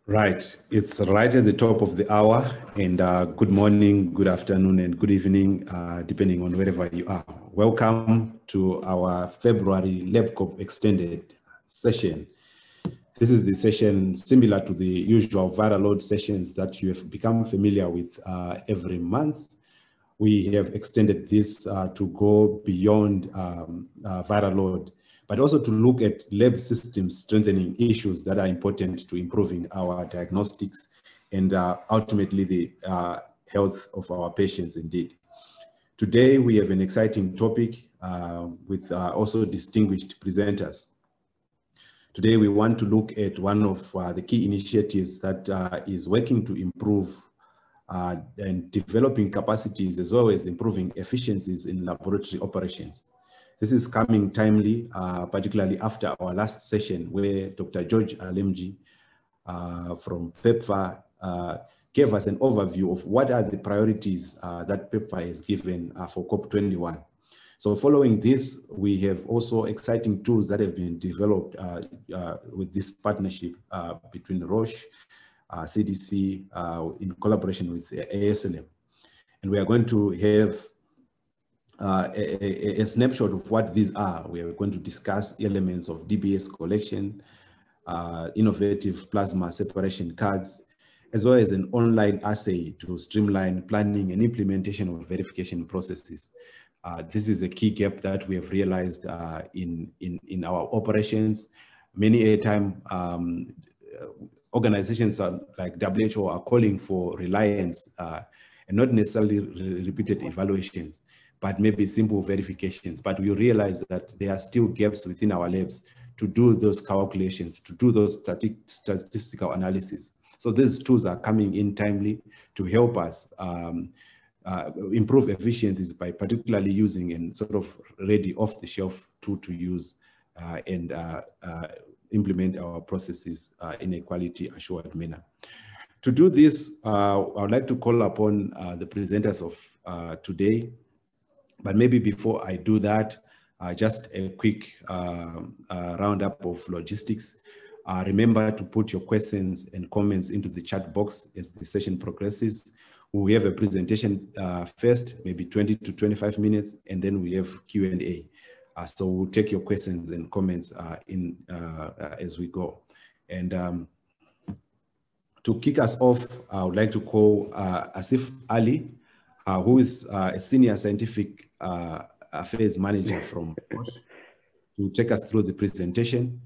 Right, it's right at the top of the hour, and good morning, good afternoon, and good evening, depending on wherever you are. Welcome to our February LabCoP extended session. This is the session similar to the usual viral load sessions that you have become familiar with every month. We have extended this to go beyond viral load, but also to look at lab systems strengthening issues that are important to improving our diagnostics and ultimately the health of our patients indeed. Today, we have an exciting topic with also distinguished presenters. Today, we want to look at one of the key initiatives that is working to improve and developing capacities as well as improving efficiencies in laboratory operations. This is coming timely, particularly after our last session where Dr. George Alemji from PEPFAR gave us an overview of what are the priorities that PEPFAR has given for COP21. So following this, we have also exciting tools that have been developed with this partnership between Roche, CDC, in collaboration with ASLM. And we are going to have a snapshot of what these are. We are going to discuss elements of DBS collection, innovative plasma separation cards, as well as an online assay to streamline planning and implementation of verification processes. This is a key gap that we have realized in our operations. Many a time, organizations like WHO are calling for reliance and not necessarily repeated evaluations, but maybe simple verifications. But we realize that there are still gaps within our labs to do those calculations, to do those statistical analysis. So these tools are coming in timely to help us improve efficiencies by particularly using and sort of ready off-the-shelf tool to use and implement our processes in a quality assured manner. To do this, I would like to call upon the presenters of today. But maybe before I do that, just a quick roundup of logistics. Remember to put your questions and comments into the chat box as the session progresses. We have a presentation first, maybe 20 to 25 minutes, and then we have Q&A. So we'll take your questions and comments as we go. And to kick us off, I would like to call Asif Ali, who is a Senior Scientific Affairs Manager from Roche, to take us through the presentation.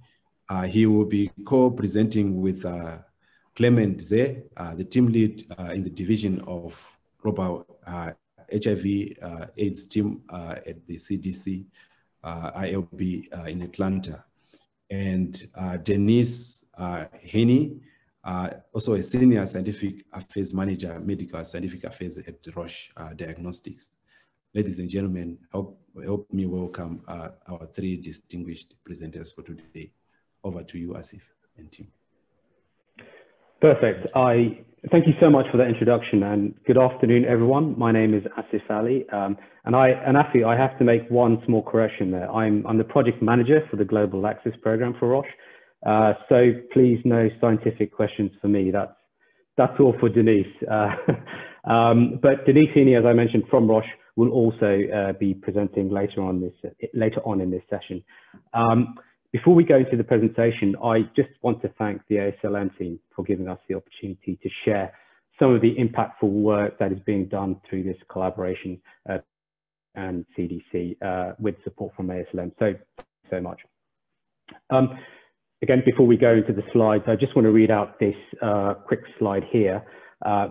He will be co-presenting with Clement, the team lead in the division of global HIV AIDS team at the CDC ILB in Atlanta. And Denise Heaney, also a Senior Scientific Affairs Manager, Medical Scientific Affairs at Roche Diagnostics. Ladies and gentlemen, help me welcome our three distinguished presenters for today. Over to you, Asif and team. Perfect. Thank you so much for that introduction, and good afternoon, everyone. My name is Asif Ali, and Afi, I have to make one small correction there. I'm the project manager for the Global Access Program for Roche. So please, no scientific questions for me. That's all for Denise. But Denise Heaney, as I mentioned, from Roche, will also be presenting later on in this session. Before we go into the presentation, I just want to thank the ASLM team for giving us the opportunity to share some of the impactful work that is being done through this collaboration and CDC with support from ASLM. So much. Again, before we go into the slides, I just want to read out this quick slide here,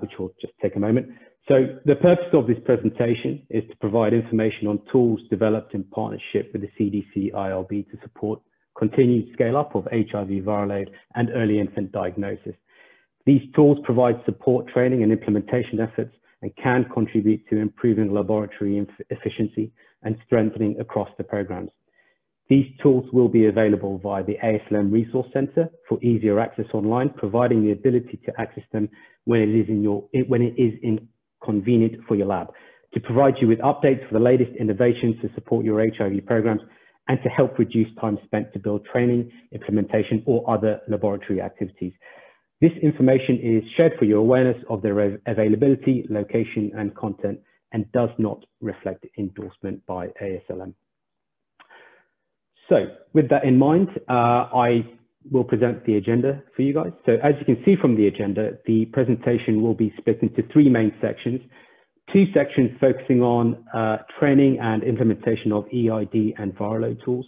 which will just take a moment. So the purpose of this presentation is to provide information on tools developed in partnership with the CDC ILB to support continued scale-up of HIV viral load and early infant diagnosis. These tools provide support, training, and implementation efforts and can contribute to improving laboratory efficiency and strengthening across the programs. These tools will be available via the ASLM Resource Center for easier access online, providing the ability to access them when it is convenient for your lab, to provide you with updates for the latest innovations to support your HIV programs, and to help reduce time spent to build training, implementation, or other laboratory activities. This information is shared for your awareness of their availability, location, and content, and does not reflect endorsement by ASLM. So with that in mind, I will present the agenda for you guys. So as you can see from the agenda, the presentation will be split into three main sections. Two sections focusing on training and implementation of EID and viral load tools.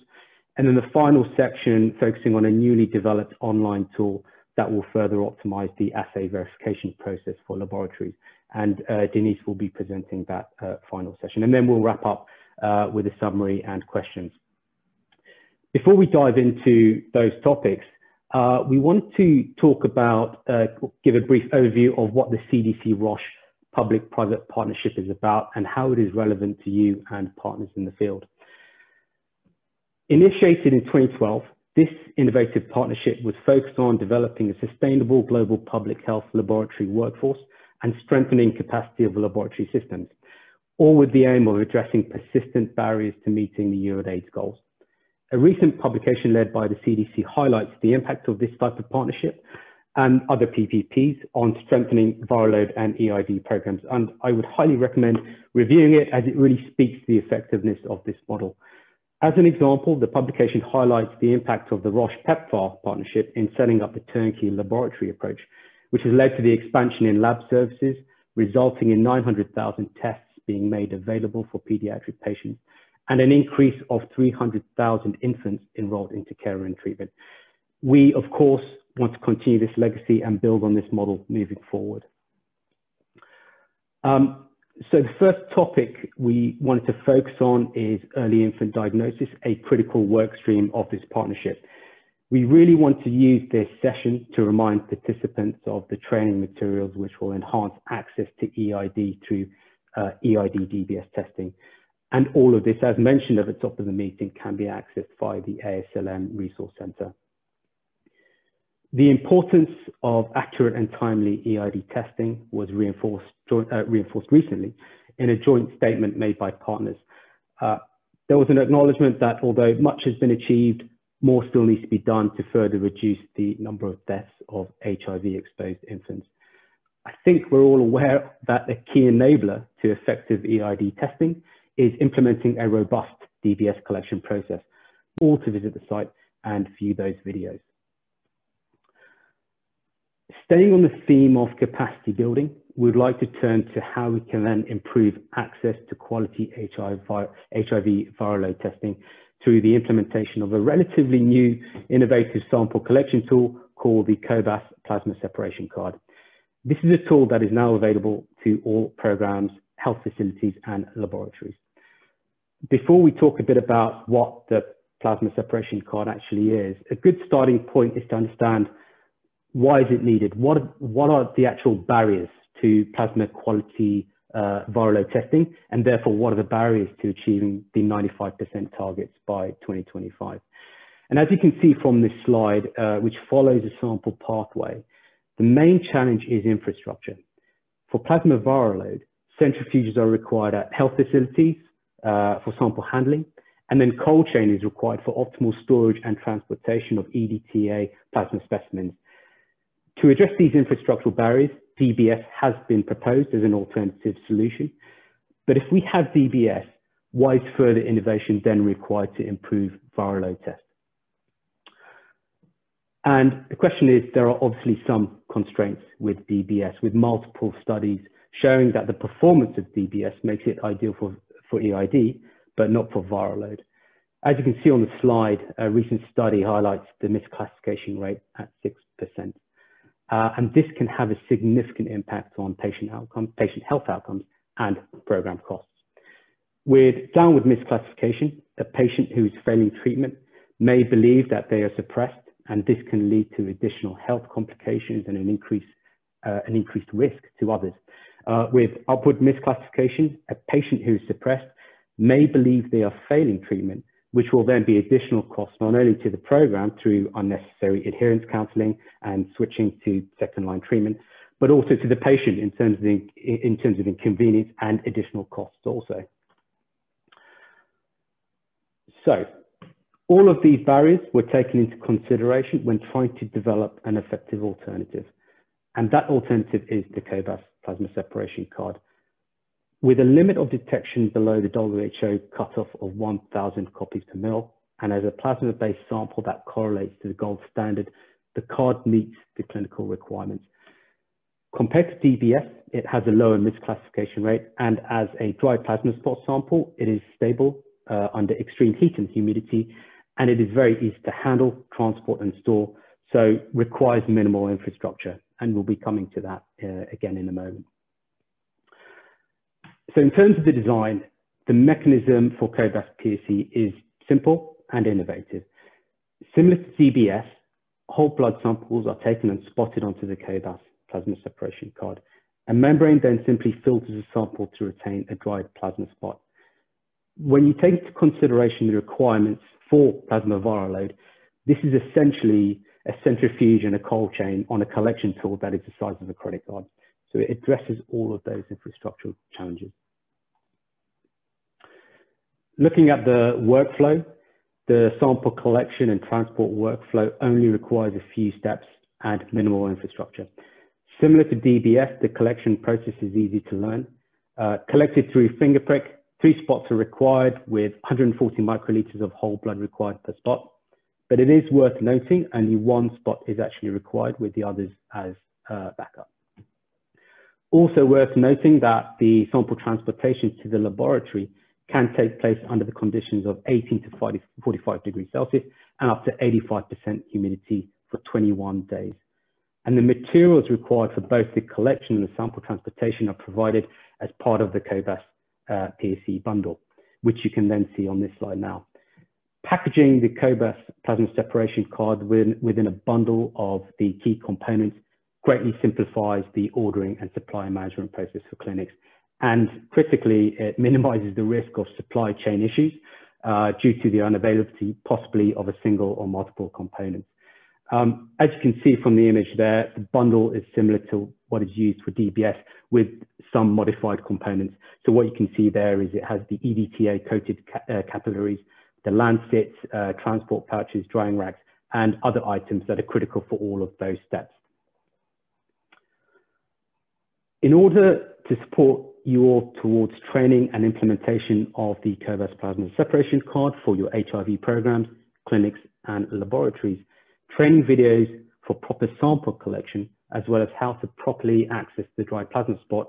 And then the final section focusing on a newly developed online tool that will further optimize the assay verification process for laboratories. And Denise will be presenting that final session. And then we'll wrap up with a summary and questions. Before we dive into those topics, we want to talk about, give a brief overview of what the CDC Roche public-private partnership is about and how it is relevant to you and partners in the field. Initiated in 2012, this innovative partnership was focused on developing a sustainable global public health laboratory workforce and strengthening capacity of laboratory systems, all with the aim of addressing persistent barriers to meeting the UNAIDS goals. A recent publication led by the CDC highlights the impact of this type of partnership and other PPPs on strengthening viral load and EID programs. And I would highly recommend reviewing it as it really speaks to the effectiveness of this model. As an example, the publication highlights the impact of the Roche PEPFAR partnership in setting up the turnkey laboratory approach, which has led to the expansion in lab services, resulting in 900,000 tests being made available for pediatric patients, and an increase of 300,000 infants enrolled into care and treatment. We, of course, want to continue this legacy and build on this model moving forward. So the first topic we wanted to focus on is early infant diagnosis, a critical work stream of this partnership. We really want to use this session to remind participants of the training materials which will enhance access to EID through EID DBS testing. And all of this, as mentioned at the top of the meeting, can be accessed via the ASLM Resource Center. The importance of accurate and timely EID testing was reinforced recently in a joint statement made by partners. There was an acknowledgement that although much has been achieved, more still needs to be done to further reduce the number of deaths of HIV-exposed infants. I think we're all aware that a key enabler to effective EID testing is implementing a robust DBS collection process. All to visit the site and view those videos. Staying on the theme of capacity building, we'd like to turn to how we can then improve access to quality HIV viral load testing through the implementation of a relatively new innovative sample collection tool called the COBAS Plasma Separation Card. This is a tool that is now available to all programs, health facilities, and laboratories. Before we talk a bit about what the Plasma Separation Card actually is, a good starting point is to understand why is it needed? What are the actual barriers to plasma quality viral load testing? And therefore, what are the barriers to achieving the 95% targets by 2025? And as you can see from this slide, which follows a sample pathway, the main challenge is infrastructure. For plasma viral load, centrifuges are required at health facilities for sample handling, and then cold chain is required for optimal storage and transportation of EDTA plasma specimens. To address these infrastructural barriers, DBS has been proposed as an alternative solution. But if we have DBS, why is further innovation then required to improve viral load tests? And the question is, there are obviously some constraints with DBS, with multiple studies showing that the performance of DBS makes it ideal for EID, but not for viral load. As you can see on the slide, a recent study highlights the misclassification rate at 6%. And this can have a significant impact on patient health outcomes and program costs. With downward misclassification, a patient who is failing treatment may believe that they are suppressed, and this can lead to additional health complications and an increased risk to others. With upward misclassification, a patient who is suppressed may believe they are failing treatment, which will then be additional costs not only to the program through unnecessary adherence counseling and switching to second-line treatment, but also to the patient in terms of inconvenience and additional costs also. So all of these barriers were taken into consideration when trying to develop an effective alternative. And that alternative is the cobas plasma separation card. With a limit of detection below the WHO cutoff of 1,000 copies per mil, and as a plasma-based sample that correlates to the gold standard, the card meets the clinical requirements. Compared to DBS, it has a lower misclassification rate, and as a dry plasma spot sample, it is stable under extreme heat and humidity, and it is very easy to handle, transport, and store, so requires minimal infrastructure, and we'll be coming to that again in a moment. So in terms of the design, the mechanism for cobas PSC is simple and innovative. Similar to DBS, whole blood samples are taken and spotted onto the cobas plasma separation card. A membrane then simply filters a sample to retain a dried plasma spot. When you take into consideration the requirements for plasma viral load, this is essentially a centrifuge and a cold chain on a collection tool that is the size of a credit card. So it addresses all of those infrastructural challenges. Looking at the workflow, the sample collection and transport workflow only requires a few steps and minimal infrastructure. Similar to DBS, the collection process is easy to learn. Collected through finger prick, 3 spots are required with 140 microliters of whole blood required per spot. But it is worth noting only 1 spot is actually required, with the others as backup. Also worth noting that the sample transportation to the laboratory can take place under the conditions of 18 to 45 degrees Celsius and up to 85% humidity for 21 days. And the materials required for both the collection and the sample transportation are provided as part of the cobas PSC bundle, which you can then see on this slide now. Packaging the cobas plasma separation card within a bundle of the key components greatly simplifies the ordering and supply management process for clinics. And critically, it minimizes the risk of supply chain issues due to the unavailability possibly of a single or multiple components. As you can see from the image there, the bundle is similar to what is used for DBS with some modified components. So what you can see there is it has the EDTA coated capillaries, the lancets, transport pouches, drying racks, and other items that are critical for all of those steps. In order to support you all towards training and implementation of the cobas plasma separation card for your HIV programs, clinics, and laboratories, training videos for proper sample collection, as well as how to properly access the dried plasma spot,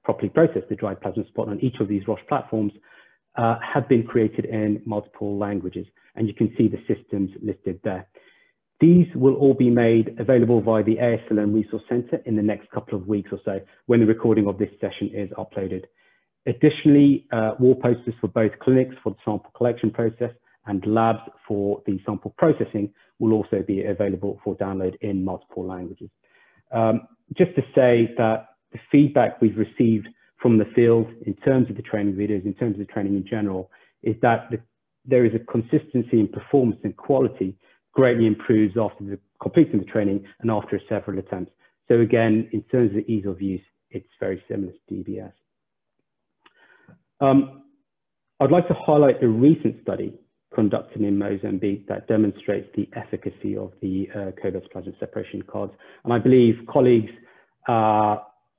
properly process the dried plasma spot on each of these Roche platforms, have been created in multiple languages, and you can see the systems listed there. These will all be made available via the ASLM Resource Center in the next couple of weeks or so, when the recording of this session is uploaded. Additionally, wall posters for both clinics for the sample collection process and labs for the sample processing will also be available for download in multiple languages. Just to say that the feedback we've received from the field in terms of the training videos, in terms of training in general, is that there is a consistency in performance and quality greatly improves after the completing the training and after several attempts. So again, in terms of ease of use, it's very similar to DBS. I'd like to highlight a recent study conducted in Mozambique that demonstrates the efficacy of the cobas plasma separation cards. And I believe colleagues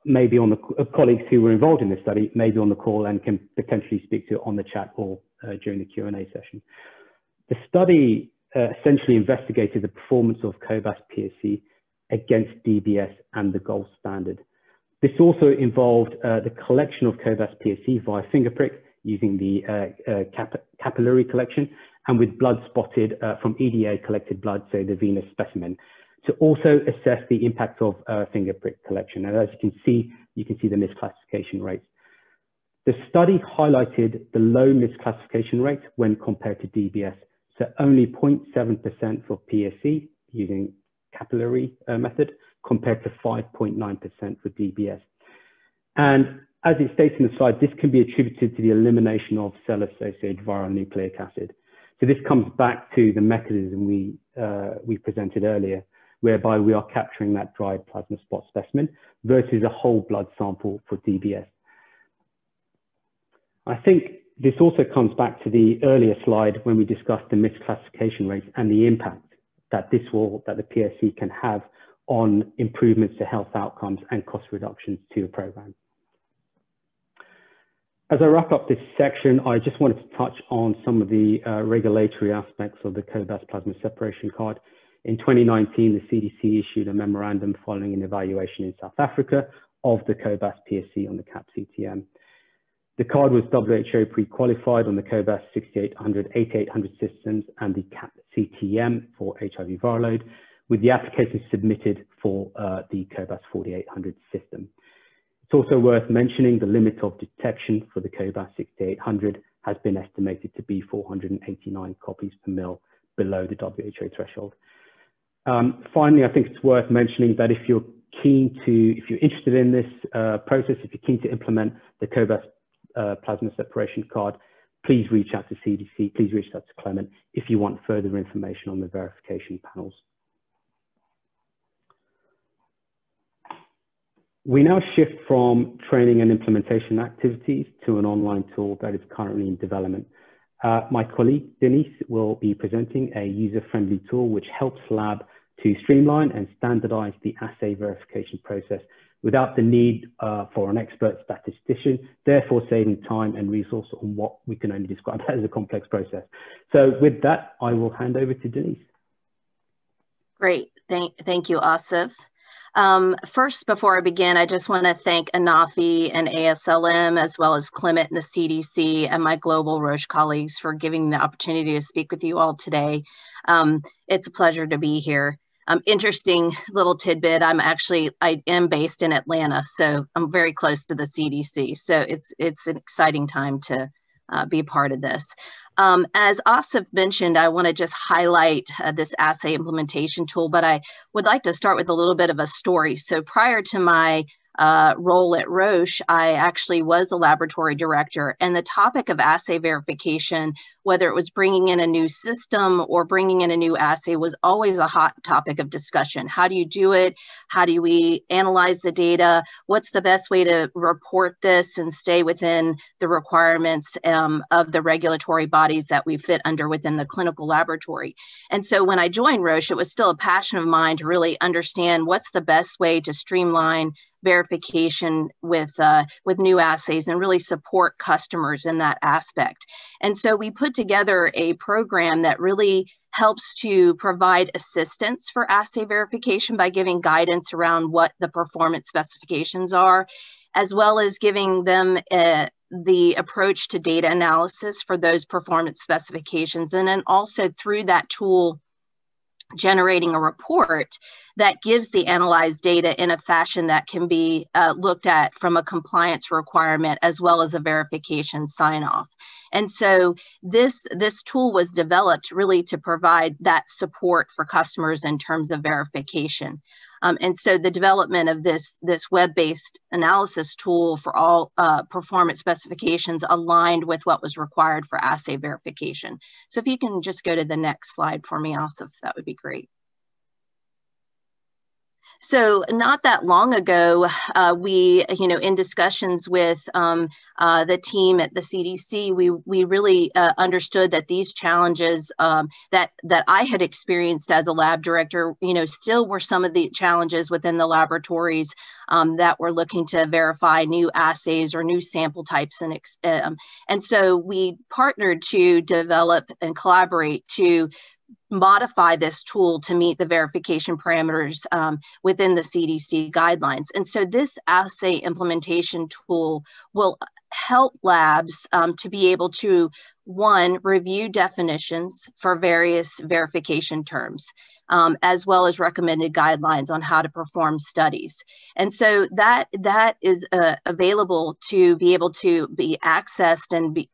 maybe on the colleagues who were involved in this study may be on the call and can potentially speak to it on the chat or during the Q&A session. The study essentially investigated the performance of cobas PSC against DBS and the gold standard. This also involved the collection of cobas PSC via finger prick using the capillary collection and with blood spotted from EDA collected blood, so the venous specimen, to also assess the impact of finger prick collection. And as you can see the misclassification rates. The study highlighted the low misclassification rate when compared to DBS. So only 0.7% for PSC using capillary method compared to 5.9% for DBS. And as it states in the slide, this can be attributed to the elimination of cell-associated viral nucleic acid. So this comes back to the mechanism we presented earlier, whereby we are capturing that dried plasma spot specimen versus a whole blood sample for DBS. I think this also comes back to the earlier slide when we discussed the misclassification rates and the impact that the PSC can have on improvements to health outcomes and cost reductions to the program. As I wrap up this section, I just wanted to touch on some of the regulatory aspects of the cobas plasma separation card. In 2019, the CDC issued a memorandum following an evaluation in South Africa of the cobas PSC on the CAP-CTM. The card was WHO pre-qualified on the cobas 6800, 8800 systems and the CAP-CTM for HIV viral load, with the application submitted for the cobas 4800 system. It's also worth mentioning the limit of detection for the cobas 6800 has been estimated to be 489 copies per mil below the WHO threshold. Finally, I think it's worth mentioning that if you're interested in this process, if you're keen to implement the cobas plasma separation card, please reach out to CDC, please reach out to Clement if you want further information on the verification panels. We now shift from training and implementation activities to an online tool that is currently in development. My colleague, Denise, will be presenting a user-friendly tool which helps lab to streamline and standardize the assay verification process without the need for an expert statistician, therefore saving time and resource on what we can only describe as a complex process. So with that, I will hand over to Denise. Great, thank you, Asif. First, before I begin, I just want to thank Anafi and ASLM, as well as Clement and the CDC and my global Roche colleagues for giving me the opportunity to speak with you all today. It's a pleasure to be here. Interesting little tidbit, I am based in Atlanta, so I'm very close to the CDC. So it's an exciting time to be a part of this. As Asif mentioned, I want to just highlight this assay implementation tool, but I would like to start with a little bit of a story. So prior to my role at Roche, I actually was a laboratory director, and the topic of assay verification, whether it was bringing in a new system or bringing in a new assay, was always a hot topic of discussion. How do you do it? How do we analyze the data? What's the best way to report this and stay within the requirements of the regulatory bodies that we fit under within the clinical laboratory? And so when I joined Roche, it was still a passion of mine to really understand what's the best way to streamline verification with new assays and really support customers in that aspect. And so we put together a program that really helps to provide assistance for assay verification by giving guidance around what the performance specifications are, as well as giving them the approach to data analysis for those performance specifications. And then also through that tool, generating a report that gives the analyzed data in a fashion that can be looked at from a compliance requirement as well as a verification sign-off. And so this tool was developed really to provide that support for customers in terms of verification. And so the development of this web-based analysis tool for all performance specifications aligned with what was required for assay verification. So if you can just go to the next slide for me, Asif, that would be great. So not that long ago, we, in discussions with the team at the CDC, we really understood that these challenges that I had experienced as a lab director, still were some of the challenges within the laboratories that were looking to verify new assays or new sample types. And so we partnered to develop and collaborate to modify this tool to meet the verification parameters within the CDC guidelines. And so this assay implementation tool will help labs to be able to, one, review definitions for various verification terms, as well as recommended guidelines on how to perform studies. And so that is available to be able to be accessed and be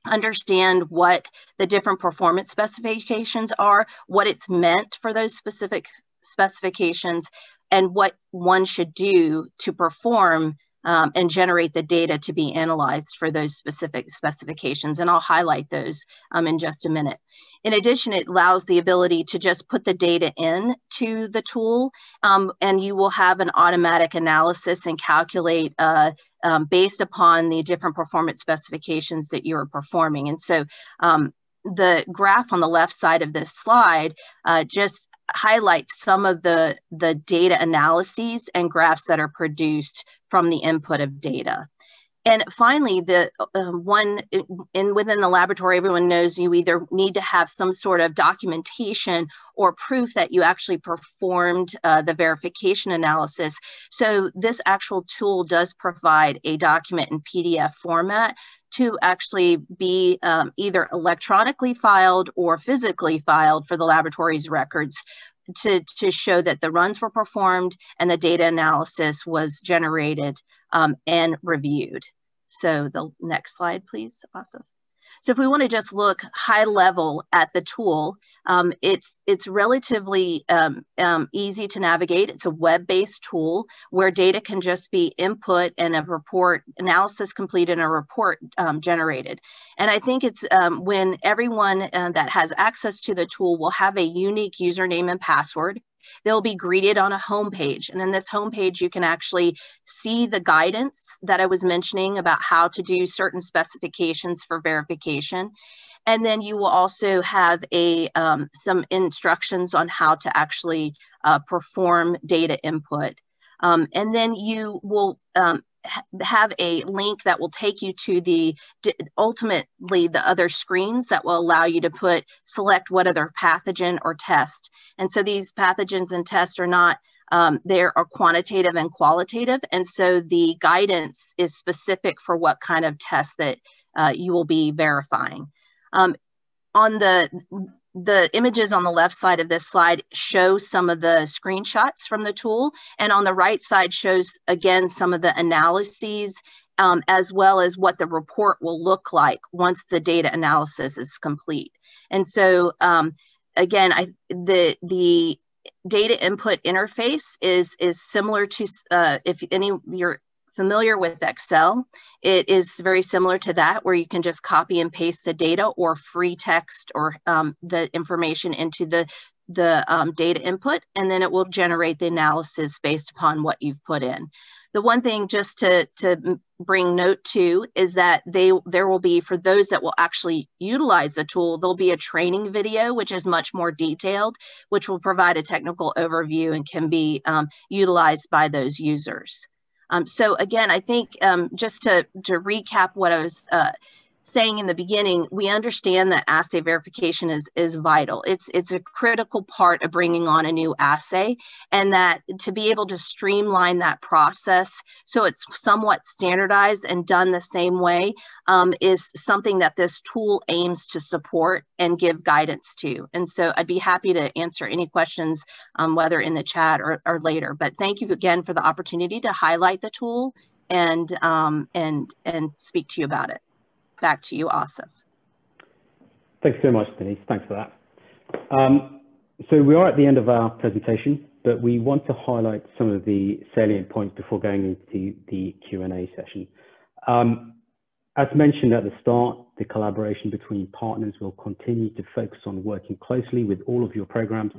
understand what the different performance specifications are, what it's meant for those specific specifications, and what one should do to perform and generate the data to be analyzed for those specific specifications. And I'll highlight those in just a minute. In addition, it allows the ability to just put the data in to the tool, and you will have an automatic analysis and calculate based upon the different performance specifications that you are performing. And so the graph on the left side of this slide just highlights some of the data analyses and graphs that are produced from the input of data. And finally, the within the laboratory, everyone knows you either need to have some sort of documentation or proof that you actually performed the verification analysis. So this actual tool does provide a document in PDF format to actually be either electronically filed or physically filed for the laboratory's records to show that the runs were performed and the data analysis was generated and reviewed. So the next slide, please, Asif. So if we want to just look high level at the tool, it's relatively easy to navigate. It's a web-based tool where data can just be input and a report analysis completed and a report generated. And I think it's when everyone that has access to the tool will have a unique username and password. They'll be greeted on a homepage. And in this homepage, you can actually see the guidance that I was mentioning about how to do certain specifications for verification. And then you will also have some instructions on how to actually perform data input. And then you will have a link that will take you to ultimately the other screens that will allow you to select what other pathogen or test. And so these pathogens and tests are not, they are quantitative and qualitative. And so the guidance is specific for what kind of test that you will be verifying. On the images on the left side of this slide show some of the screenshots from the tool, and on the right side shows, again, some of the analyses, as well as what the report will look like once the data analysis is complete. And so, again, the data input interface is similar to, if any of you're familiar with Excel, it is very similar to that, where you can just copy and paste the data or free text or the information into the data input, and then it will generate the analysis based upon what you've put in. The one thing just to bring note to is that there will be, for those that will actually utilize the tool, there'll be a training video, which is much more detailed, which will provide a technical overview and can be utilized by those users. So again, I think just to recap what I was saying in the beginning, we understand that assay verification is vital. It's a critical part of bringing on a new assay, and that to be able to streamline that process so it's somewhat standardized and done the same way is something that this tool aims to support and give guidance to. And so I'd be happy to answer any questions, whether in the chat or later. But thank you again for the opportunity to highlight the tool and speak to you about it. Back to you, Asif. Thanks so much, Denise. Thanks for that. So we are at the end of our presentation, but we want to highlight some of the salient points before going into the Q&A session. As mentioned at the start, the collaboration between partners will continue to focus on working closely with all of your programs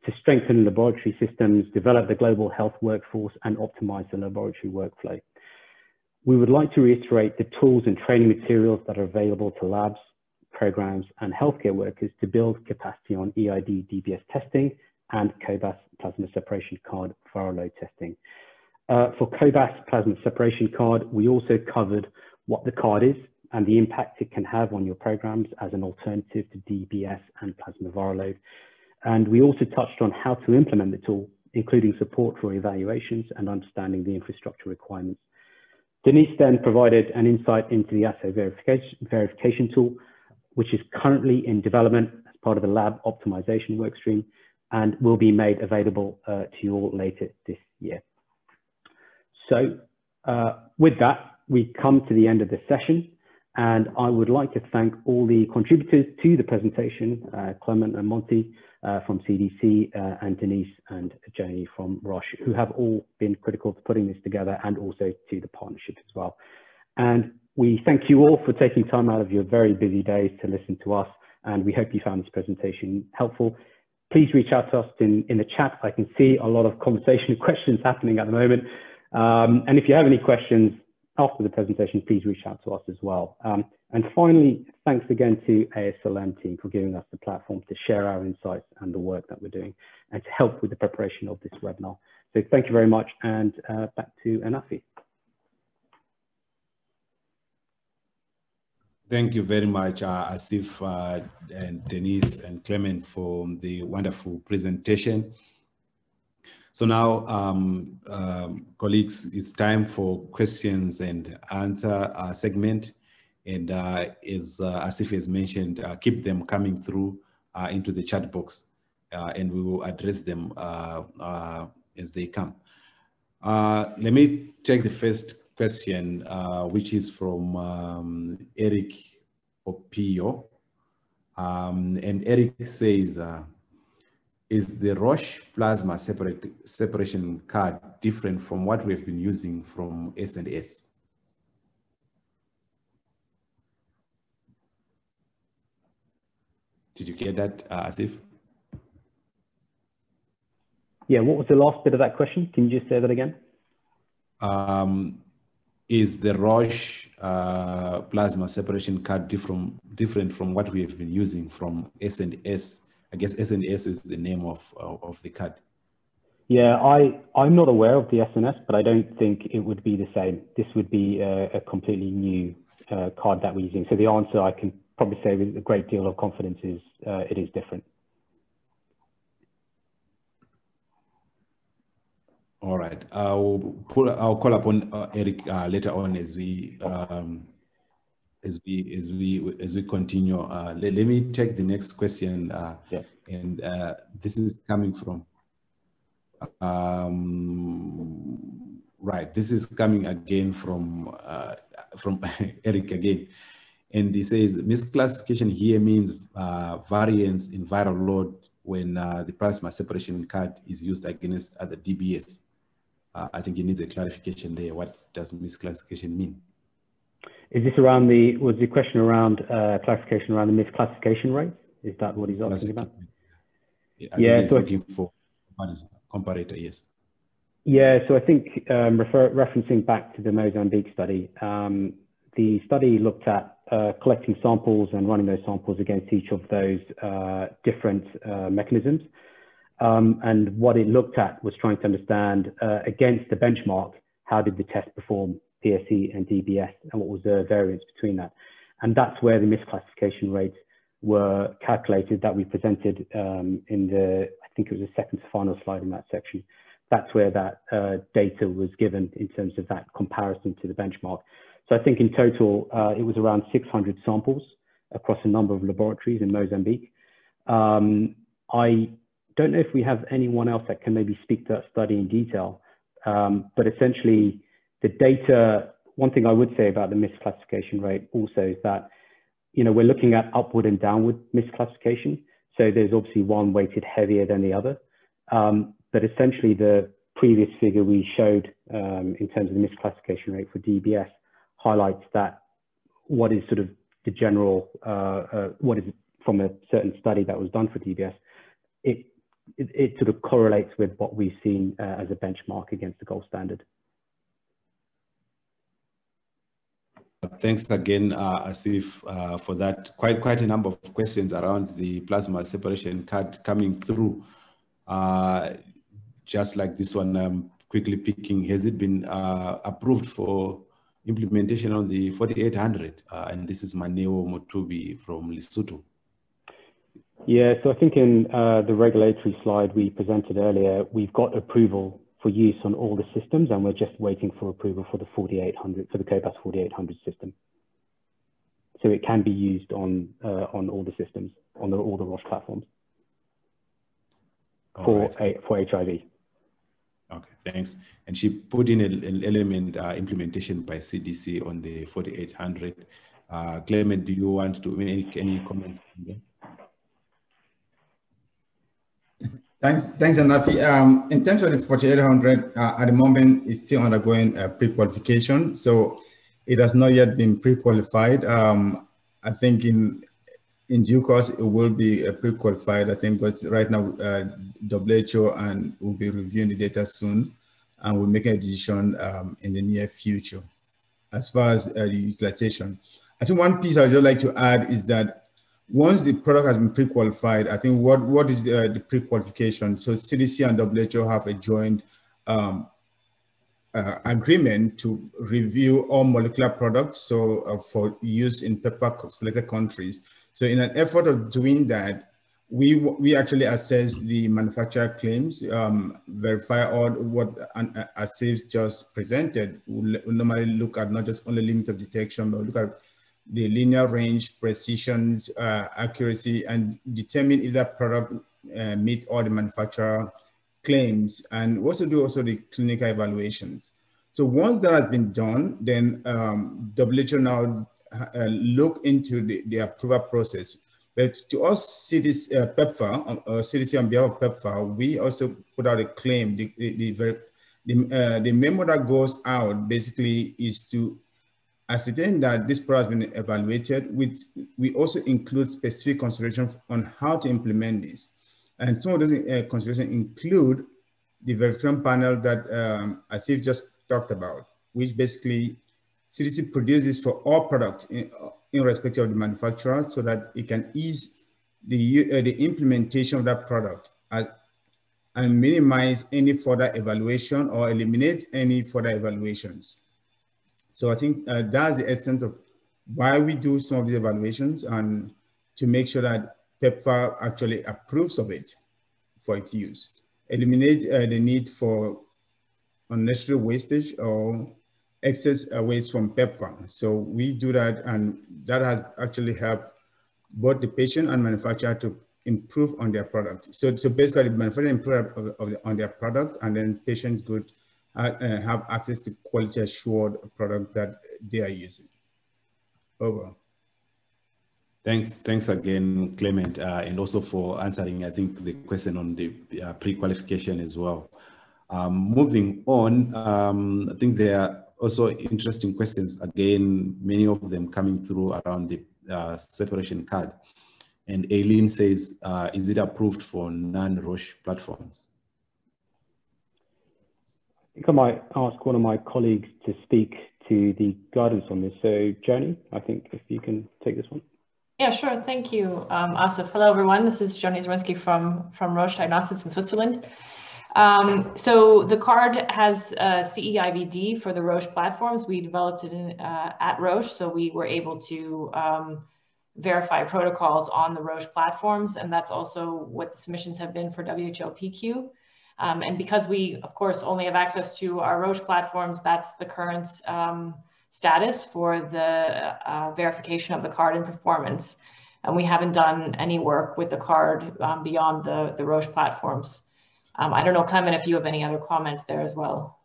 to strengthen laboratory systems, develop the global health workforce, and optimize the laboratory workflow. We would like to reiterate the tools and training materials that are available to labs, programs, and healthcare workers to build capacity on EID DBS testing and COBAS plasma separation card viral load testing. For COBAS plasma separation card, we also covered what the card is and the impact it can have on your programs as an alternative to DBS and plasma viral load. And we also touched on how to implement the tool, including support for evaluations and understanding the infrastructure requirements. Denise then provided an insight into the assay verification tool, which is currently in development as part of the lab optimization workstream and will be made available to you all later this year. So with that, we come to the end of the session, and I would like to thank all the contributors to the presentation, Clement and Monty from CDC, and Denise and Joni from Roche, who have all been critical to putting this together, and also to the partnership as well. And we thank you all for taking time out of your very busy days to listen to us, and we hope you found this presentation helpful. Please reach out to us in the chat. I can see a lot of conversation and questions happening at the moment. And if you have any questions after the presentation, please reach out to us as well. And finally, thanks again to ASLM team for giving us the platform to share our insights and the work that we're doing and to help with the preparation of this webinar. So thank you very much, and back to Anafi. Thank you very much, Asif and Denise and Clement for the wonderful presentation. So now, colleagues, it's time for questions and answer segment. And as Asif has mentioned, keep them coming through into the chat box, and we will address them as they come. Let me take the first question, which is from Eric Opio. And Eric says, is the Roche plasma separation card different from what we've been using from S&S? Did you get that, Asif? Yeah, what was the last bit of that question? Can you just say that again? Is the Roche plasma separation card different from what we have been using from S&S? I guess S&S is the name of the card. Yeah, I'm not aware of the S&S, but I don't think it would be the same. This would be a completely new card that we're using. So the answer I can probably say with a great deal of confidence is it is different. All right, I'll call upon Eric later on as we continue. Let me take the next question, yeah. And this is coming from right. This is coming again from Eric again, and he says misclassification here means variance in viral load when the plasma separation card is used against other DBS. I think he needs a clarification there. What does misclassification mean? Is this around was the question around clarification around the misclassification rate? Is that what he's asking about? Yeah, I think he's looking for comparator, yes. Yeah, so I think referencing back to the Mozambique study, the study looked at collecting samples and running those samples against each of those different mechanisms. And what it looked at was trying to understand against the benchmark, how did the test perform, PSE and DBS, and what was the variance between that. And that's where the misclassification rates were calculated that we presented in the, I think it was the second to final slide in that section. That's where that data was given in terms of that comparison to the benchmark. So I think in total, it was around 600 samples across a number of laboratories in Mozambique. I don't know if we have anyone else that can maybe speak to that study in detail, but essentially the data, one thing I would say about the misclassification rate also is that, you know, we're looking at upward and downward misclassification. So there's obviously one weighted heavier than the other. But essentially the previous figure we showed in terms of the misclassification rate for DBS highlights that what is sort of the general, what is from a certain study that was done for DBS, it sort of correlates with what we've seen as a benchmark against the gold standard. Thanks again, Asif, for that. Quite a number of questions around the plasma separation card coming through. Just like this one, I'm quickly picking, has it been approved for implementation on the 4800? And this is Maneo Motubi from Lesotho. Yeah, so I think in the regulatory slide we presented earlier, we've got approval for use on all the systems, and we're just waiting for approval for the 4800, for the COPAS 4800 system. So it can be used on all the systems, on all the Roche platforms for HIV. Okay, thanks. And she put in an element implementation by CDC on the 4800. Clement, do you want to make any comments on that? Thanks, Anafi. In terms of the 4800, at the moment, it's still undergoing pre-qualification, so it has not yet been pre-qualified. I think in due course, it will be pre-qualified, I think, but right now, WHO and will be reviewing the data soon, and we'll make a decision in the near future. As far as the utilization, I think one piece I would just like to add is that once the product has been pre-qualified, I think what is the pre-qualification? So CDC and WHO have a joint agreement to review all molecular products, so for use in PEPFAR selected countries. So in an effort of doing that, we actually assess the manufacturer claims, verify all what Asif just presented. We normally look at not just only limit of detection, but look at the linear range, precisions, accuracy, and determine if that product meet all the manufacturer claims, and also do the clinical evaluations. So once that has been done, then WHO now look into the approval process. But to us, CDC, PEPFAR, CDC on behalf of PEPFAR, we also put out a claim. The memo that goes out basically is to ascertain that this product has been evaluated. We also include specific considerations on how to implement this. And some of those considerations include the verification panel that Asif just talked about, which basically CDC produces for all products in respect of the manufacturer, so that it can ease the implementation of that product and minimize any further evaluation or eliminate any further evaluations. So I think that's the essence of why we do some of these evaluations, and to make sure that PEPFAR actually approves of it for its use. Eliminate the need for unnecessary wastage or excess waste from PEPFAR. So we do that, and that has actually helped both the patient and manufacturer to improve on their product. So basically, the manufacturer improve on their product, and then patients could have access to quality assured product that they are using. Over. Thanks again, Clement, and also for answering, I think, the question on the pre-qualification as well. Moving on, I think there are also interesting questions, again, many of them coming through around the separation card. And Aileen says, is it approved for non-Roche platforms? I think I might ask one of my colleagues to speak to the guidance on this. So Joni, I think if you can take this one. Yeah, sure. Thank you, Asif. Hello, everyone. This is Joni Zrinski from Roche Diagnostics in Switzerland. So the card has CE-IVD for the Roche platforms. We developed it at Roche, so we were able to verify protocols on the Roche platforms, and that's also what the submissions have been for WHO PQ. And because we, of course, only have access to our Roche platforms, that's the current status for the verification of the card and performance. And we haven't done any work with the card beyond the Roche platforms. I don't know, Clement, if you have any other comments there as well.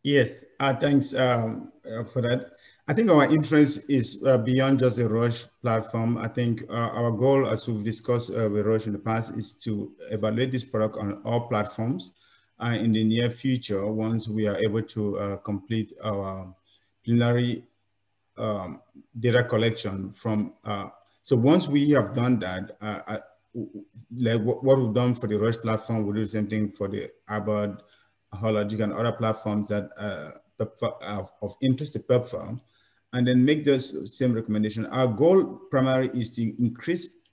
Yes, thanks for that. I think our interest is beyond just the Roche platform. I think our goal, as we've discussed with Roche in the past, is to evaluate this product on all platforms in the near future, once we are able to complete our preliminary data collection from. So once we have done that, like what we've done for the Roche platform, we'll do the same thing for the Abbott, Hologic, and other platforms that are of interest to PEPFAR, and then make those same recommendations. Our goal primarily is to increase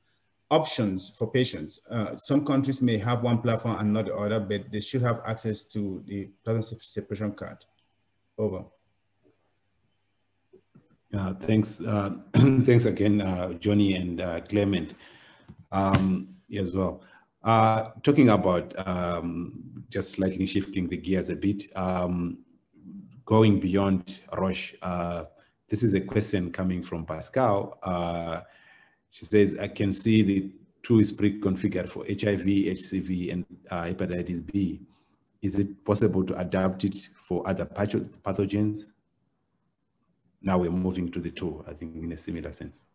options for patients. Some countries may have one platform and not the other, but they should have access to the platform separation card. Over. Thanks. Thanks again, Joni and Clement, as well. Talking about just slightly shifting the gears a bit, going beyond Roche, this is a question coming from Pascal. She says, I can see the tool is pre-configured for HIV, HCV, and hepatitis B. Is it possible to adapt it for other pathogens? Now we're moving to the tool, I think, in a similar sense.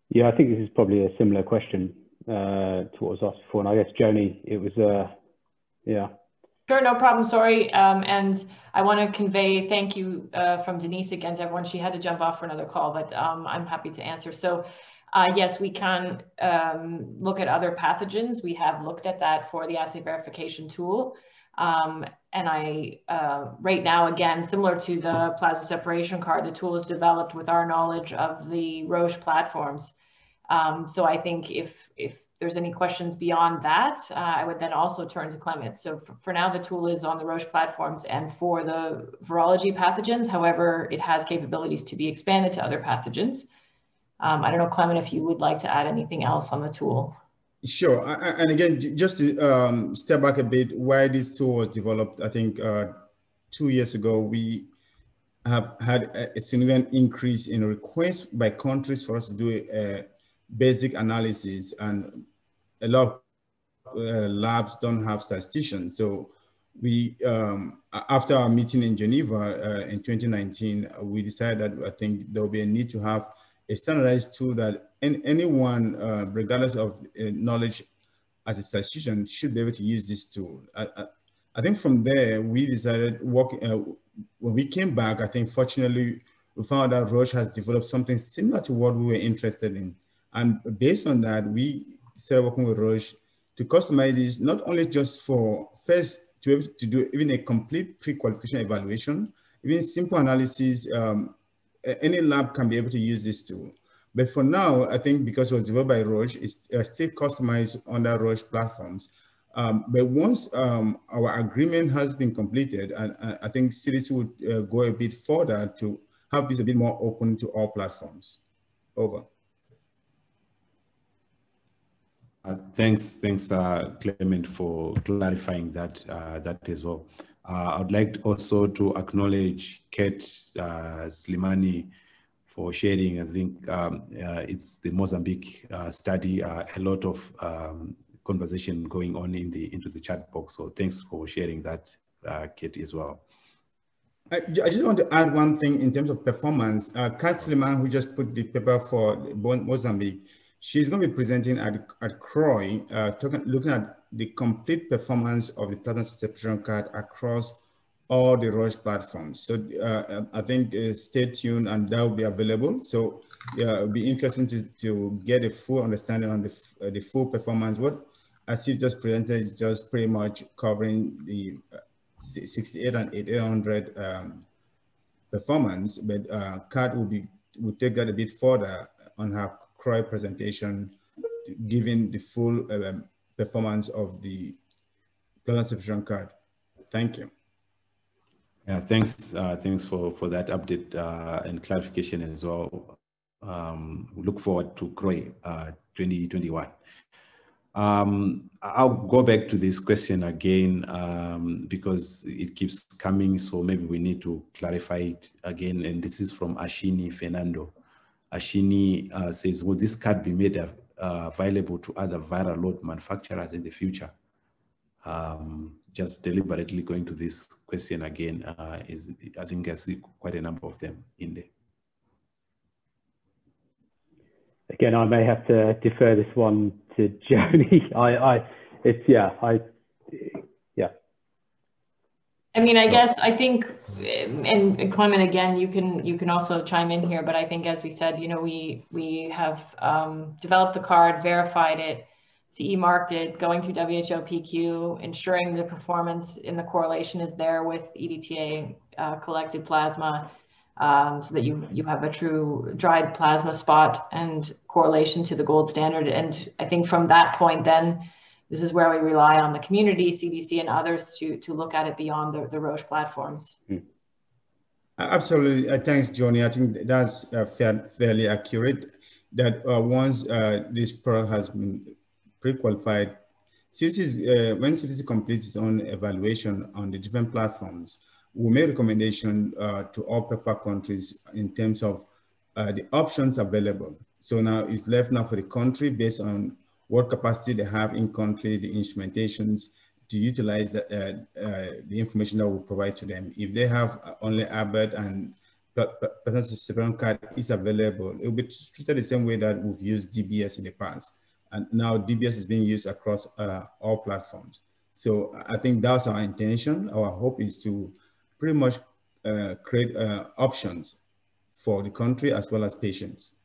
Yeah, I think this is probably a similar question to what was asked before. And I guess, Joni, it was, yeah. Sure, no problem, sorry. And I want to convey thank you from Denise again to everyone. She had to jump off for another call, but I'm happy to answer. So yes, we can look at other pathogens. We have looked at that for the assay verification tool. And right now, again, similar to the plasma separation card, the tool is developed with our knowledge of the Roche platforms. So I think if there's any questions beyond that, I would then also turn to Clement. So for now, the tool is on the Roche platforms and for the virology pathogens. However, it has capabilities to be expanded to other pathogens. I don't know, Clement, if you would like to add anything else on the tool. Sure. And again, just to step back a bit, why this tool was developed, I think 2 years ago, we have had a significant increase in requests by countries for us to do a basic analysis, and a lot of labs don't have statisticians. So we, after our meeting in Geneva in 2019, we decided that I think there will be a need to have a standardized tool that anyone, regardless of knowledge as a statistician, should be able to use this tool. I think from there, we decided, when we came back, I think fortunately, we found out Roche has developed something similar to what we were interested in. And based on that, we started working with Roche to customize this, not only just for first to be able to do even a complete pre-qualification evaluation, even simple analysis. Any lab can be able to use this tool. But for now, I think because it was developed by Roche, it's still customized under Roche platforms. But once our agreement has been completed, and I think CDC would go a bit further to have this a bit more open to all platforms. Over. Thanks, Clement, for clarifying that as well. I'd like also to acknowledge Kate Slimani for sharing. I think it's the Mozambique study. A lot of conversation going on into the chat box. So thanks for sharing that, Kate, as well. I just want to add one thing in terms of performance. Kat Sliman, who just put the paper for Mozambique, she's going to be presenting at CROI, looking at the complete performance of the plasma separation card across all the Roche platforms. So I think stay tuned, and that will be available. So yeah, it'll be interesting to get a full understanding on the full performance. What Asif just presented is just pretty much covering the 68 and 8800 performance, but Kat will take that a bit further on her CROI presentation, giving the full performance of the plasma separation card. Thank you. Yeah, thanks for that update and clarification as well. We look forward to CROI 2021. I'll go back to this question again because it keeps coming, so maybe we need to clarify it again. And this is from Ashini Fernando. Ashini says, will this card be made available to other viral load manufacturers in the future? Just deliberately going to this question again, I think I see quite a number of them in there. Again, I may have to defer this one to Joni. I mean, I guess, I think, and Clement, again, you can also chime in here, but I think, as we said, we have developed the card, verified it, CE marked it, going through WHO PQ, ensuring the performance in the correlation is there with EDTA collected plasma, so that you have a true dried plasma spot and correlation to the gold standard. And I think from that point, then this is where we rely on the community, CDC, and others to look at it beyond the Roche platforms. Absolutely. Thanks, Joni. I think that's fairly accurate. That once this product has been pre-qualified, when CDC completes its own evaluation on the different platforms, we make recommendation to all PEPFAR countries in terms of the options available. So now it's left now for the country, based on what capacity they have in country, the instrumentations, to utilize the information that we provide to them. If they have only Abbott and plasma separation card is available, it will be treated the same way that we've used DBS in the past. And now DBS is being used across all platforms. So I think that's our intention. Our hope is to pretty much create options for the country as well as patients.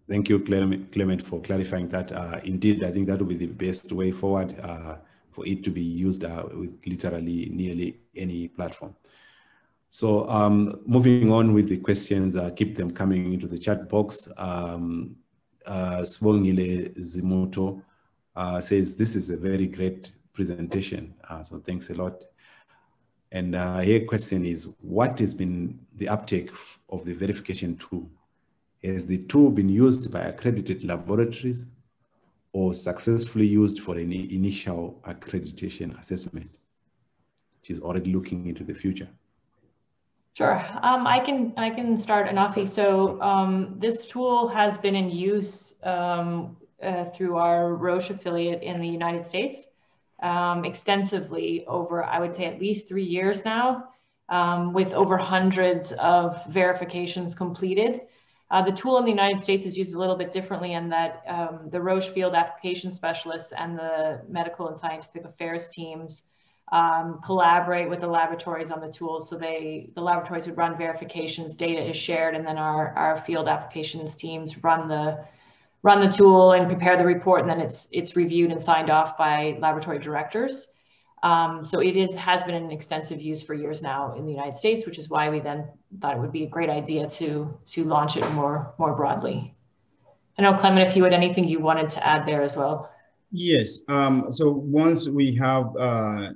Thank you, Clement, for clarifying that. Indeed, I think that will be the best way forward for it to be used with literally nearly any platform. So moving on with the questions, keep them coming into the chat box. Swongile Zimuto says, this is a very great presentation. So thanks a lot. And her question is, what has been the uptake of the verification tool? Has the tool been used by accredited laboratories or successfully used for any initial accreditation assessment? She's already looking into the future. Sure, I can start, Anafi. So this tool has been in use through our Roche affiliate in the United States extensively over, I would say, at least 3 years now, with over hundreds of verifications completed. The tool in the United States is used a little bit differently in that the Roche field application specialists and the medical and scientific affairs teams collaborate with the laboratories on the tool. So the laboratories would run verifications, data is shared, and then our field applications teams run the tool and prepare the report, and then it's reviewed and signed off by laboratory directors. So it has been in extensive use for years now in the United States, which is why we then thought it would be a great idea to launch it more broadly. I know, Clement, if you had anything you wanted to add there as well. Yes. So once we have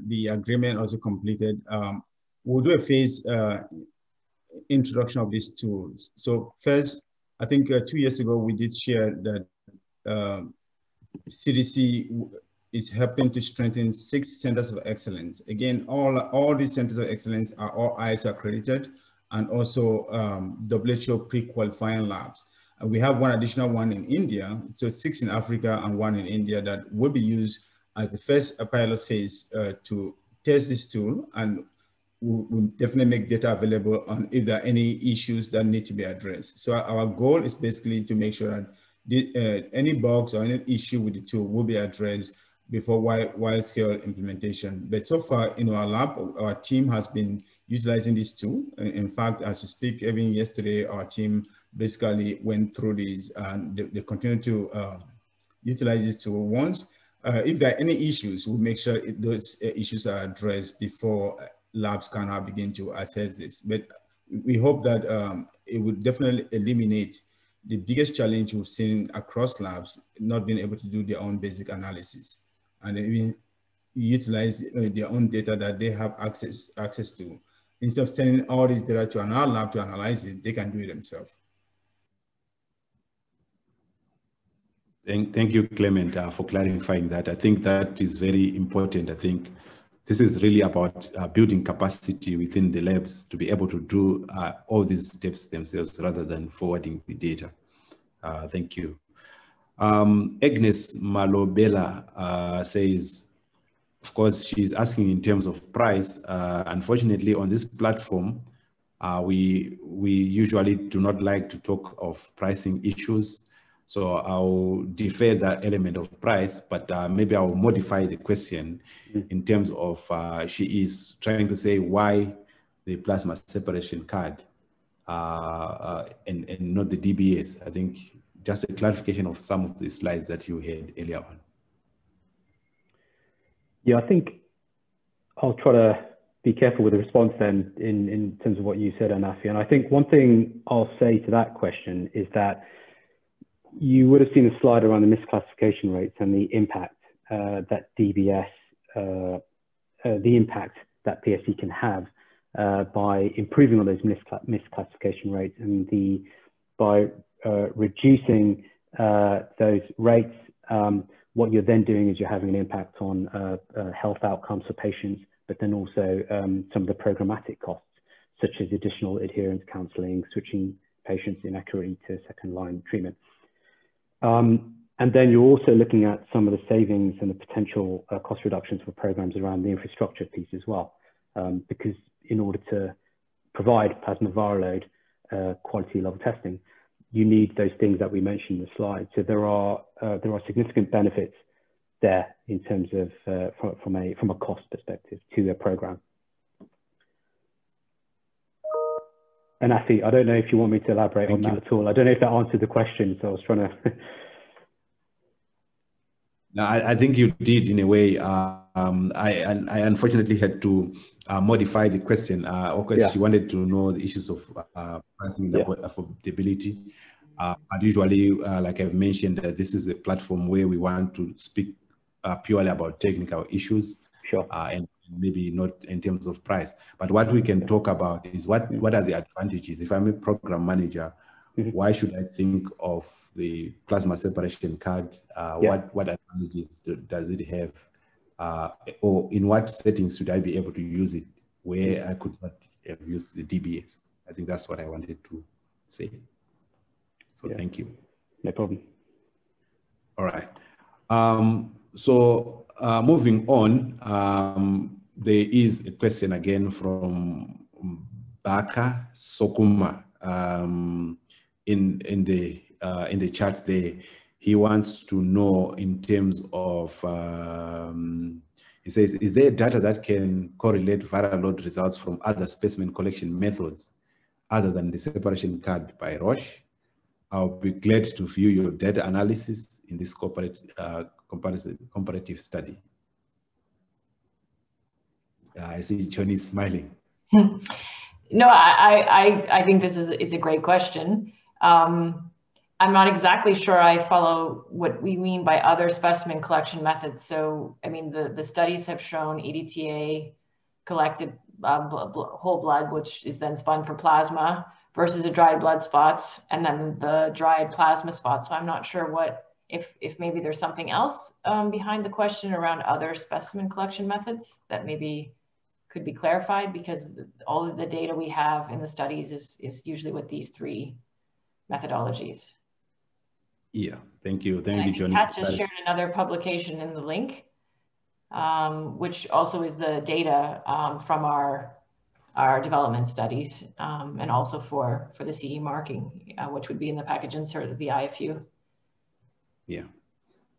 the agreement also completed, we'll do a phase introduction of these tools. So first, I think 2 years ago, we did share that CDC is helping to strengthen 6 centers of excellence. Again, all these centers of excellence are all ISO accredited and also WHO pre-qualifying labs. And we have one additional one in India, so 6 in Africa and 1 in India that will be used as the first pilot phase to test this tool, and we'll definitely make data available on if there are any issues that need to be addressed. So our goal is basically to make sure that any bugs or any issue with the tool will be addressed before wide-scale implementation. But so far in our lab, our team has been utilizing this tool. In fact, as we speak, even yesterday, our team basically went through these and they continue to utilize this tool. Once, if there are any issues, we'll make sure those issues are addressed before labs can now begin to assess this. But we hope that it would definitely eliminate the biggest challenge we've seen across labs, not being able to do their own basic analysis and even utilize their own data that they have access to. Instead of sending all this data to another lab to analyze it, they can do it themselves. Thank you, Clement, for clarifying that. I think that is very important. I think this is really about building capacity within the labs to be able to do all these steps themselves rather than forwarding the data. Thank you. Agnes Malobela says, of course, she's asking in terms of price. Unfortunately, on this platform, we usually do not like to talk of pricing issues. So I'll defer that element of price, but maybe I'll modify the question in terms of she is trying to say why the plasma separation card and not the DBS. I think just a clarification of some of the slides that you had earlier on. Yeah, I think I'll try to be careful with the response then in terms of what you said, Anafi. And I think one thing I'll say to that question is that you would have seen a slide around the misclassification rates and the impact that DBS, the impact that PSC can have by improving on those misclassification rates and by reducing those rates. What you're then doing is you're having an impact on health outcomes for patients, but then also some of the programmatic costs, such as additional adherence counseling, switching patients inaccurately to second-line treatment. And then you're also looking at some of the savings and the potential cost reductions for programs around the infrastructure piece as well, because in order to provide plasma viral load quality level testing, you need those things that we mentioned in the slide. So there are significant benefits there in terms of from a cost perspective to the program. Asif, I don't know if you want me to elaborate on that at all. I don't know if that answered the question, so I was trying to... No, I think you did in a way. I unfortunately had to modify the question. Of course, she wanted to know the issues of pricing and affordability. But usually, like I've mentioned, this is a platform where we want to speak purely about technical issues. Sure. And maybe not in terms of price. But what we can talk about is what are the advantages. If I'm a program manager, why should I think of the plasma separation card? What advantages does it have? Or in what settings should I be able to use it where I could not have used the DBS? I think that's what I wanted to say. So thank you. No problem. All right. So moving on, there is a question again from Baka Sokuma in the chat there. He wants to know in terms of, he says, is there data that can correlate viral load results from other specimen collection methods other than the separation card by Roche? I'll be glad to view your data analysis in this comparative study. I see Johnny smiling. No, I think it's a great question. I'm not exactly sure I follow what we mean by other specimen collection methods. So, I mean, the studies have shown EDTA collected whole blood, which is then spun for plasma, versus a dried blood spots, and then the dried plasma spots. So I'm not sure if maybe there's something else behind the question around other specimen collection methods that maybe could be clarified, because all of the data we have in the studies is usually with these three methodologies. Yeah, thank you. Thank you, Johnny. Pat just shared another publication in the link, which also is the data from our development studies, and also for the CE marking, which would be in the package insert of the IFU. Yeah,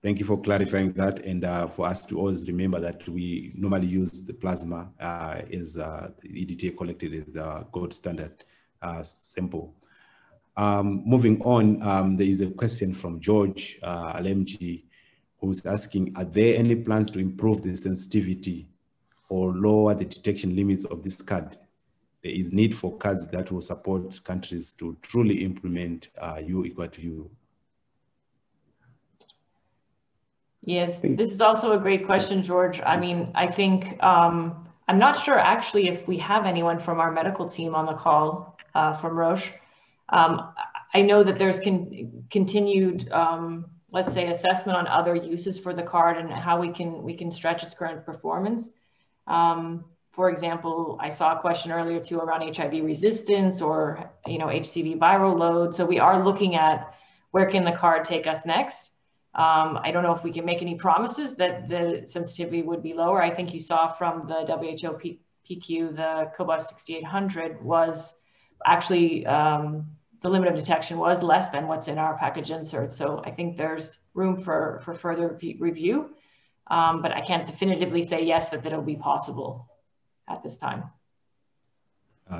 thank you for clarifying that, and for us to always remember that we normally use the plasma as the EDTA collected as the gold standard sample. Moving on, there is a question from George LMG, who's asking, are there any plans to improve the sensitivity or lower the detection limits of this card? There is need for cards that will support countries to truly implement U equal to U. Yes, this is also a great question, George. I mean, I think, I'm not sure actually if we have anyone from our medical team on the call from Roche. I know that there's continued, let's say, assessment on other uses for the card and how we can stretch its current performance. For example, I saw a question earlier too around HIV resistance or, HCV viral load. So we are looking at where can the card take us next. I don't know if we can make any promises that the sensitivity would be lower. I think you saw from the WHO PQ, the cobas 6800 was actually, the limit of detection was less than what's in our package insert. So I think there's room for further review, but I can't definitively say yes, that it'll be possible at this time.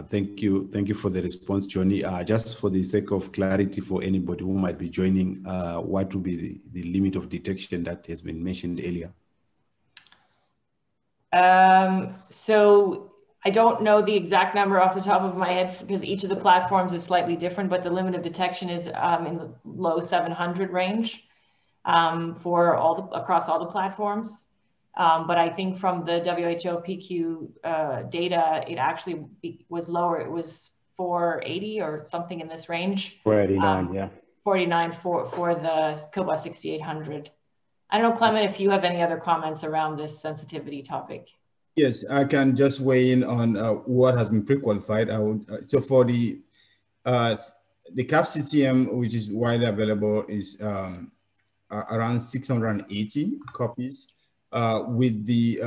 Thank you for the response, Johnny. Just for the sake of clarity for anybody who might be joining, what will be the limit of detection that has been mentioned earlier? So I don't know the exact number off the top of my head because each of the platforms is slightly different, but the limit of detection is in the low 700 range for across all the platforms. But I think from the WHO PQ data, it actually was lower. It was 480 or something in this range. 489, yeah. 489 for the cobas 6800. I don't know, Clement, if you have any other comments around this sensitivity topic. Yes, I can just weigh in on what has been pre-qualified. So for the CAP-CTM, which is widely available, is around 680 copies. With the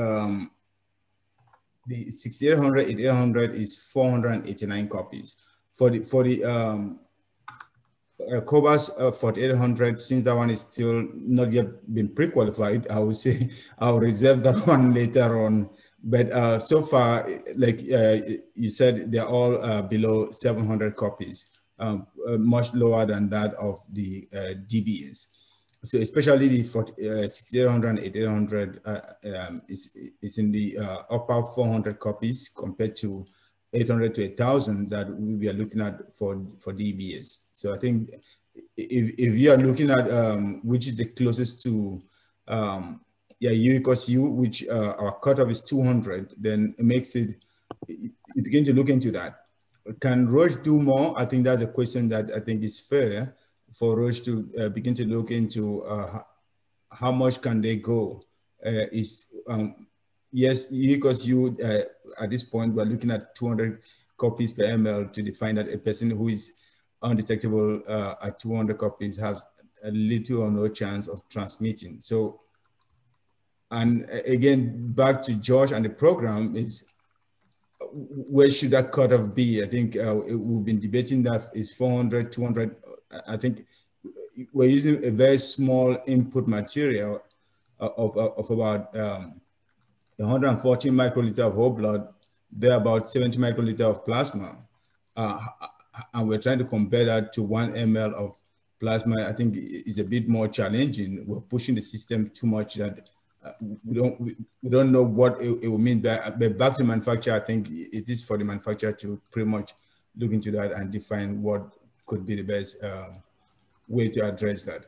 6800, 8800 is 489 copies. For the cobas 4800, since that one is still not yet been pre-qualified, I would say I'll reserve that one later on. But so far, like you said, they're all below 700 copies, much lower than that of the DBAs. So especially the 6800 and 8800 is in the upper 400 copies compared to 800 to 1000 that we are looking at for DBAs. So I think if you are looking at which is the closest to yeah, U equals U, which our cutoff is 200, then it makes it, you begin to look into that. Can Roche do more? I think that's a question that I think is fair for Roche to begin to look into how much can they go. Yes, U equals U, at this point, we're looking at 200 copies per ml to define that a person who is undetectable at 200 copies has a little or no chance of transmitting. So, and again, back to Josh and the program is, where should that cutoff be? I think we've been debating that is 400, 200. I think we're using a very small input material of about 140 microliter of whole blood, there about 70 microliter of plasma. And we're trying to compare that to 1 ml of plasma. I think is a bit more challenging. We're pushing the system too much that we don't know what it will mean. But back to manufacturer, I think it is for the manufacturer to pretty much look into that and define what could be the best way to address that.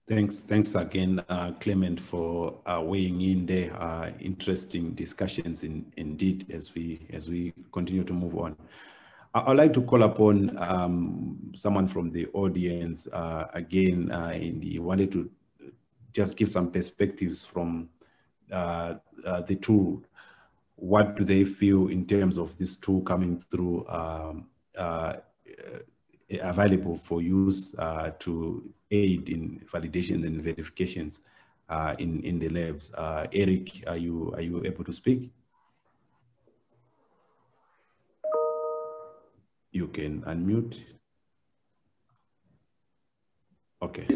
Thanks again, Clement, for weighing in there. Interesting discussions indeed as we continue to move on. I'd like to call upon someone from the audience again. Wanted to just give some perspectives from the tool. What do they feel in terms of this tool coming through, available for use to aid in validations and verifications in the labs? Eric, are you able to speak? You can unmute. Okay.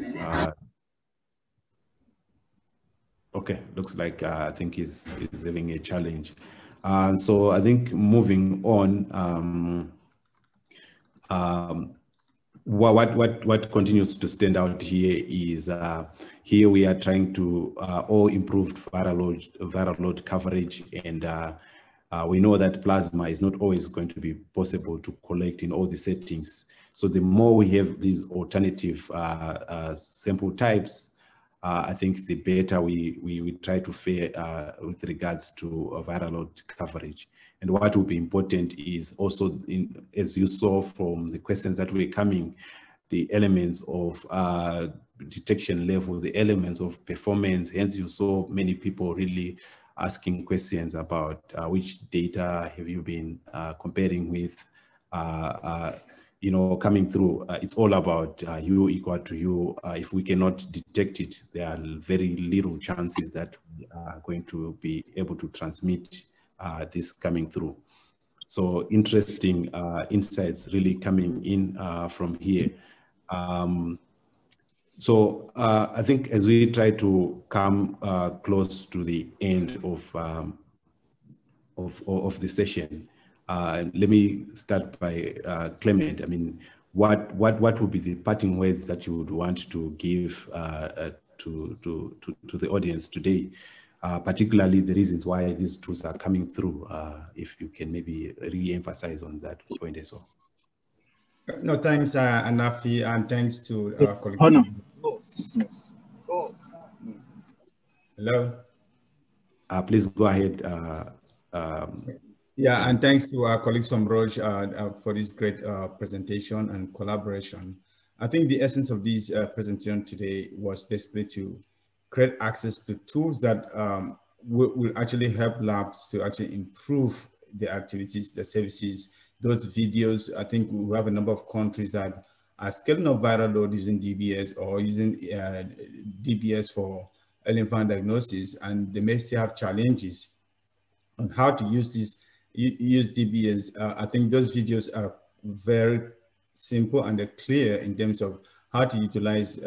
Okay, looks like I think he's having a challenge. So I think moving on, what continues to stand out here is here we are trying to all improved viral load coverage, and we know that plasma is not always going to be possible to collect in all the settings. So the more we have these alternative sample types, I think the better we try to fare with regards to viral load coverage. And what will be important is also, as you saw from the questions that were coming, the elements of detection level, the elements of performance. Hence, you saw many people really asking questions about which data have you been comparing with, coming through. It's all about U equal to U. If we cannot detect it, there are very little chances that we are going to be able to transmit this coming through. So interesting insights really coming in from here. So I think as we try to come close to the end of the session, let me start by Clement. I mean, what would be the parting words that you would want to give to the audience today, particularly the reasons why these tools are coming through? If you can maybe re-emphasize on that point as well. No, thanks, Anafi, and thanks to our colleague. Hello. Please go ahead. Yeah, and thanks to our colleagues from Roche for this great presentation and collaboration. I think the essence of this presentation today was basically to create access to tools that will actually help labs to actually improve the activities, the services, those videos. I think we have a number of countries that are scaling up viral load using DBS or using DBS for early infant diagnosis, and they may still have challenges on how to use DBS. I think those videos are very simple and they're clear in terms of how to utilize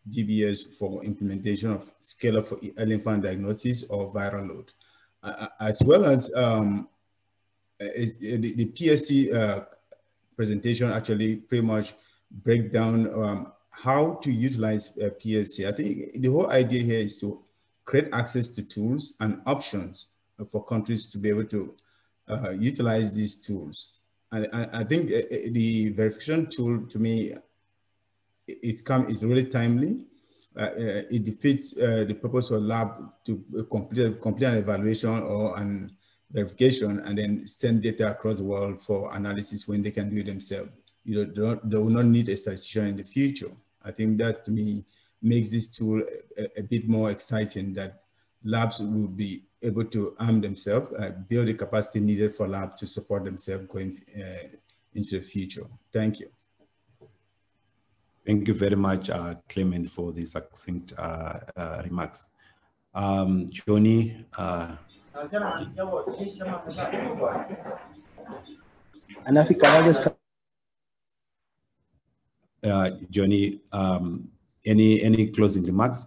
GBS for implementation of scale-up for early infant diagnosis or viral load, as well as the PSC presentation actually pretty much break down how to utilize PSC. I think the whole idea here is to create access to tools and options for countries to be able to utilize these tools. And I think the verification tool, to me, it's really timely. It defeats the purpose of lab to complete an evaluation or an verification and then send data across the world for analysis when they can do it themselves. You know, they will not need a statistician in the future. I think that, to me, makes this tool a bit more exciting, that labs will be able to arm themselves, build the capacity needed for labs to support themselves going into the future. Thank you. Thank you very much, Clement, for the succinct remarks. Johnny. Johnny, any closing remarks?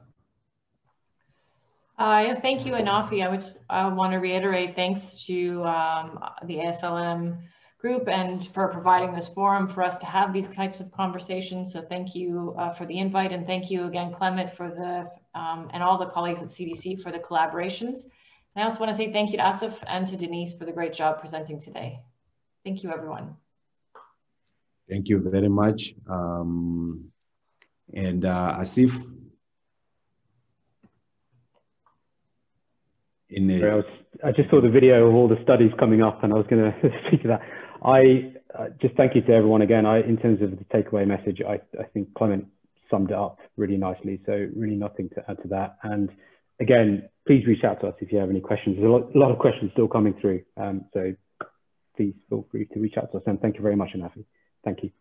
Yes, thank you, Anafi. I want to reiterate thanks to the ASLM group and for providing this forum for us to have these types of conversations. So thank you for the invite, and thank you again, Clement, for the and all the colleagues at CDC for the collaborations. And I also want to say thank you to Asif and to Denise for the great job presenting today. Thank you, everyone. Thank you very much. And Asif? I just saw the video of all the studies coming up, and I was going to speak to that. I just thank you to everyone again. In terms of the takeaway message, I think Clement summed it up really nicely. So really nothing to add to that. And again, please reach out to us if you have any questions. There's a lot of questions still coming through. So please feel free to reach out to us. And thank you very much, Anafi. Thank you.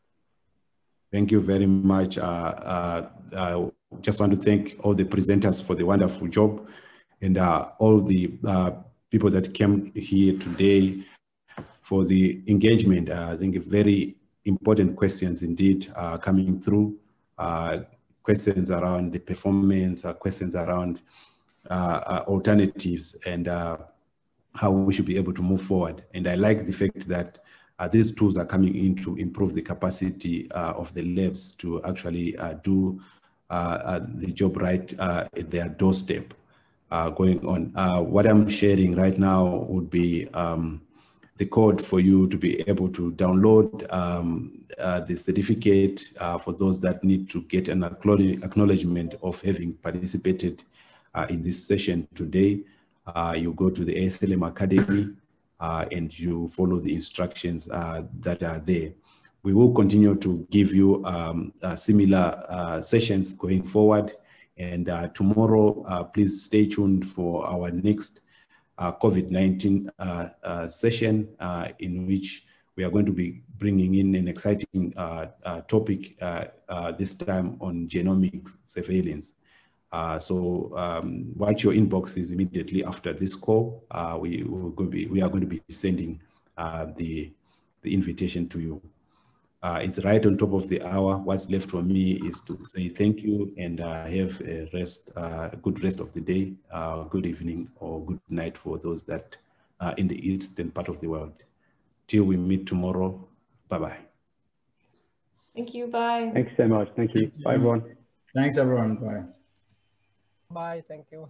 Thank you very much. I just want to thank all the presenters for the wonderful job, and all the people that came here today for the engagement. I think very important questions indeed coming through. Questions around the performance, questions around alternatives, and how we should be able to move forward. And I like the fact that these tools are coming in to improve the capacity of the labs to actually do the job right at their doorstep going on. What I'm sharing right now would be the code for you to be able to download the certificate for those that need to get an acknowledgement of having participated in this session today. You go to the ASLM Academy and you follow the instructions that are there. We will continue to give you similar sessions going forward. And tomorrow, please stay tuned for our next COVID-19 session in which we are going to be bringing in an exciting topic, this time on genomic surveillance. So watch your inboxes immediately after this call. We are going to be sending the invitation to you. It's right on top of the hour. What's left for me is to say thank you and have a good rest of the day, good evening or good night for those that are in the eastern part of the world. Till we meet tomorrow, bye-bye. Thank you, bye. Thanks so much, thank you. Bye, everyone. Thanks, everyone, bye. Bye, thank you.